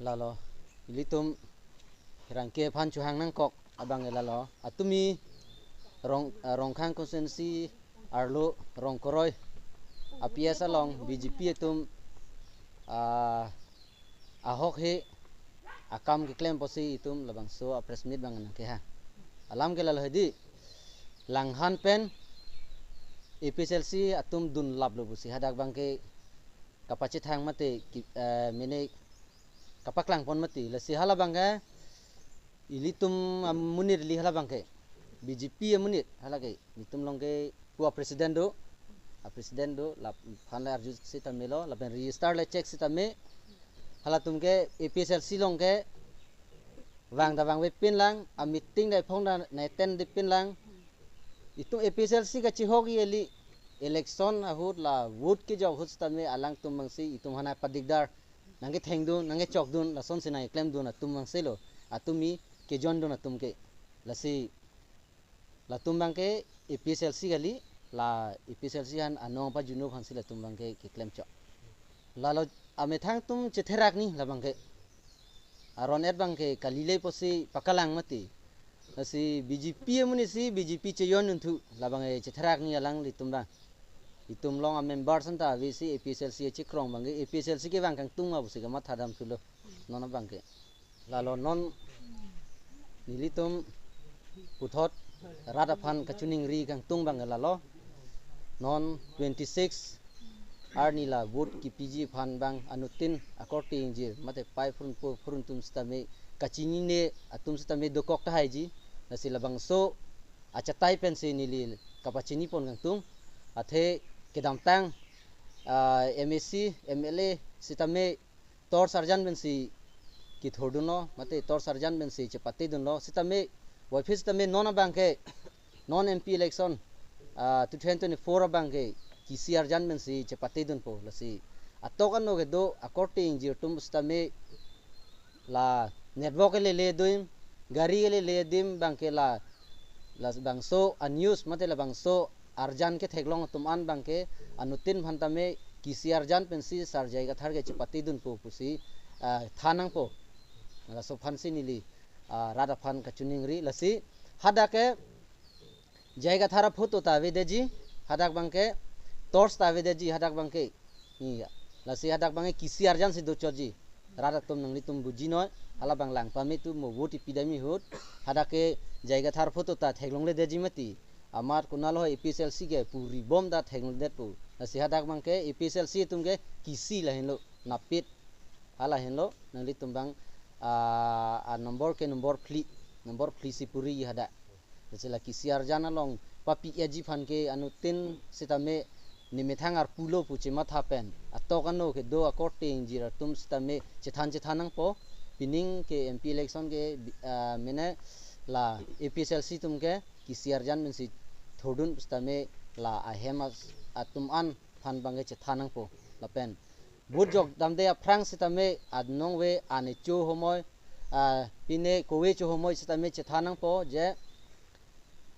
lalo ilitum rangke phan chu hang nang kok abang lalo atumi rongkhang constituency arlo rongkoroi aps along bjp tum ahok he akam ke claim posi itum labang so press meet bang nang ke ha alam ke lalo hedi langhan pen EPSLC atum dun lab lo busi hadak bang ke kapacit hang mate mene kapaklang pon mati lasi hala bang ke ilitum munir li hala bang ke BJP munir hala ke itum long ke pua presiden do la phan la arju sita melo la ben register le check sita me hala tum ke EPSLC long ke wang da wang we pin lang a meeting dai phong da nai ten di pin lang itu EPSLC ka chihogi eli election ahut la vote ke jog hut me alang tum mangsi itum hana padigdar nange thengdun nange chokdun la son sinai claim dun atum mangsi lo atumi ke jon dun atum ke lasi la tum bang ke EPSLC gali la EPSLC han anong pa juno han sila tum bang ke claim chok la lo ame thang tum chetherak ni la bang ke aron et bang ke kalile posi pakalang mati lasi BJP muni si BJP che yon thu labang e chetherak ni alang li tumba itum long a member santa vc EPSLC che krong bang EPSLC ke bang kang tung ma busi ga ma thadam thulo non bang ke lalo non nilitum puthot radaphan kachuning ri kang tung bang lalo non 26 arnila vote ki PG phan bang anutin according jir mate pai furun tum stame kachini ne atum stame dokok ta haiji nasi labang so achatai pensi nili kapachini pon gang tung athe kedam tang MSC MLA sitame tor sarjan bensi ki thoduno mate tor sarjan bensi chepati dunlo sitame wafis sitame non bang ke non MP election 2024 bang ke KCR jan bensi chepati dun po lasi atokan no gedo according jir tum sitame la network le doim gari le dim bangke la bangso news mate la bangso arjan ke theglong tuman bangke anutin bhantame kisi arjan pensi sar jaiga thar ge chipati dun po pusi thanang po la so phansi nili rada phan ka chuning ri lasi hadake jaiga thara photo ta vedeji hadak bangke tors ta vedeji hadak bangke ni lasi hadak bangke kisi arjan si do choji rada tum nang litum buji noy hala bang lang pami tu mo voti pidami hut hadake jaiga thar photo ta theglong le deji mati amar kunal ho EPSLC ke puri bom da theglong det pu asi hadak bang ke EPSLC tumge kisi la henlo napit hala henlo nang litum bang a nomor ke nomor pli si puri hada jela kisi arjana long papi eji phan ke anutin sitame nimethang ar pulo puche matha pen atokano ke do according jira tum sitame chethanang po pining ke MP election ke mene la EPSLC tum ke KCR jan mensi thodun sitame la ahemas atum an phan bange chethanang po la pen bud jok damde aprang sitame adnong we ane chu homoy pine kowe chu homoy sitame chethanang po je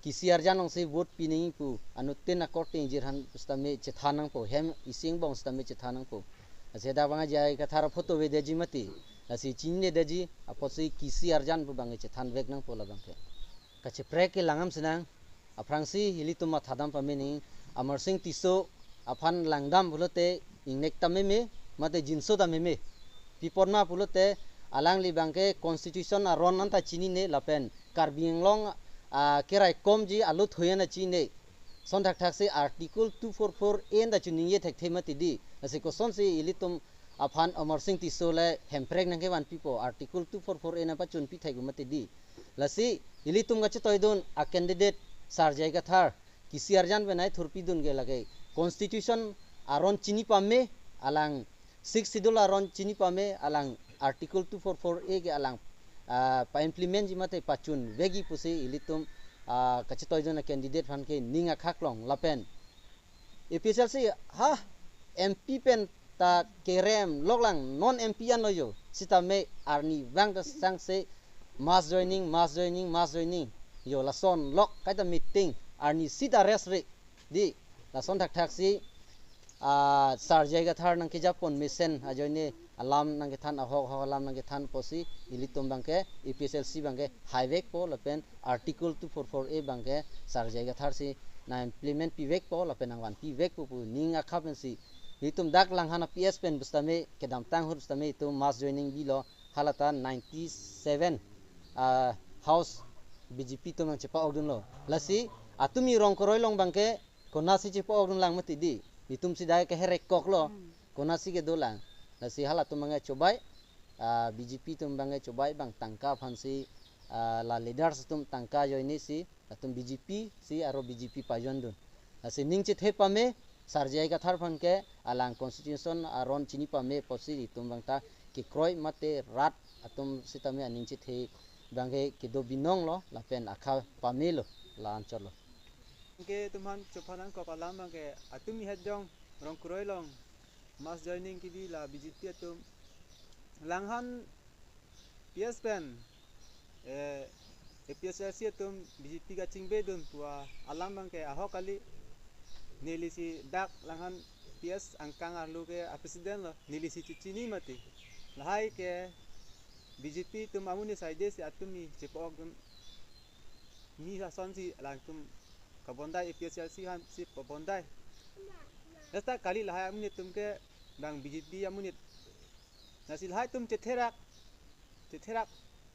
KCR janong se vote pining pu anutin according jirhan stame chethanang po hem ising bong stame chethanang po aseda banga jai ka thara photo we deji mati asi chinne deji aposi KCR jan pu bange chethan vek nang po labang ke ka chepre ke langam senang aprangsi hilituma thadam pameni amar sing tiso aphan langdam bulote ingnek tameme mate jinso tameme piporma bulote alangli bangke constitution aron anta chini ne lapen karbinglong kerai komji alu thoyana chine sondak thakse article 244 en da chuning ye thek themati di ase ko sonse ilitum aphan amar sing tisole hemprek nangke wan pipo article 244 en apa chun pi thek mati di lasi ilitum ga chtoidun a candidate sar jaiga thar kisi arjan benai thurpi dun ge lage constitution aron chini pamme alang 6 schedule aron chini pamme alang article 244 e ge alang pa implement jimate pachun vegi pusi ilitum kachitoy jona candidate phan ke ninga khaklong lapen EPSLC ha MP pen ta kerem loklang non MP an loyo sitame arni wang da sang se mass joining yo lason lok kaita meeting arni sita resre di lason thak thak si sar jaiga thar nang ke japon mission ajoine alam nang ke than ahok ho alam nang ke than posi ilitum bangke EPSLC bangke highway po lapen article 244A bangke sarjai ga thar si na implement pivek po lapen angwan pivek pu ning akhapen si ilitum dak lang hana PS pen bustame kedam tang hur bustame itu mass joining bilo halata 97 house BJP tum nang cepa ogdun lo lasi atumi rong koroi long bangke konasi cepa ogdun lang mati di itum si dai ke herek kok lo konasi ke dolang lasi halat tum bangai cobai BJP tum bangai cobai bang tangka phansi la leaders tum tangka joini si atum BJP si aro BJP pajon dun lasi ning chit he pame sarjai ka thar phan ke alang constitution aron chini pame posi tum bangta ki kroi mate rat atum sitame aning chit he bangke kido binong lo lapen akha pame lo la ancol lo ke tuman copanan ko alam bangke atumi hedjong rong kroi long mass joining kidi la BJP atum langhan PSPN EPSLC atum BJP ka chingbe dun tua alam bangke aho kali nilisi dak langhan PS angkang arlu ke presiden lo nilisi cicini mati lahai ke BJP tum amuni saide si atumi cepok dun mi sason si langtum kabondai EPSLC han si kabondai esta kali lahai amuni tum ke bang BJP amuni nasi lahai tum ceterak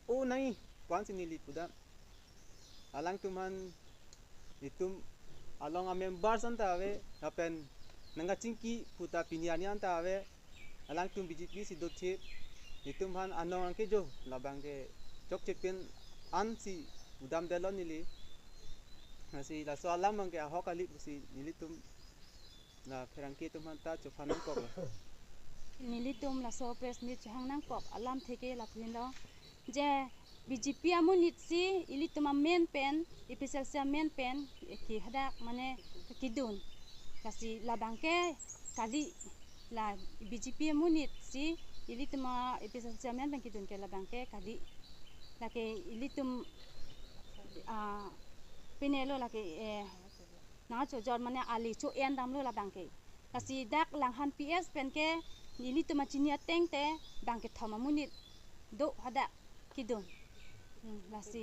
oh nai kwan sini lipuda alang tuman itum along a members anta ave apen nanga cingki puta piniani anta ave alang tum BJP si dotche itum han anong angke jo labang ke chok chepin an si udam delon nili nasi la so alam angke ahok kali si nili tum na ferangke tum han ta chofanan kok nilitum la so press meet chang nang kok alam theke la phin lo je BJP amunit si ilitum main pen EPSLC main pen ki hadak mane kidun kasi labangke kali la BJP amunit si ilitum EPSLC main pen kidun ke labangke kali la ke ilitum pinelo la ke na cho jor mane ali cho en dam lo labangke kasi dak langhan PS pen ke nili tu macini ateng te bangke thama munit do hada kidon lasi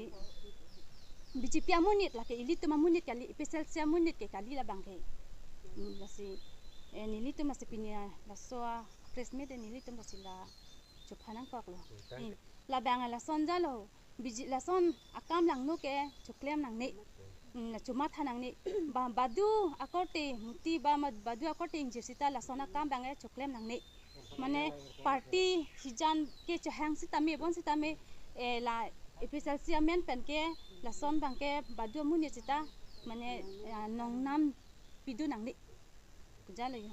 BJP amunit la ke ili tu mamunit kali EPSLC amunit ke kali la bangke lasi nili tu masih pinia la soa press meet nili tu masih la chuphanang kok lo la banga la sonja lo biji la son akam lang no ke chuklem nang ne na cuma thanang ni badu akote muti ba mad badu akote injesita la sona kam bange chuklem nang ne mane party hijan ke chahang sitame bon sitame la EPSLC amen pen ke la son bangke badu muni cita mane nong nam pidu nang ni kujalo yo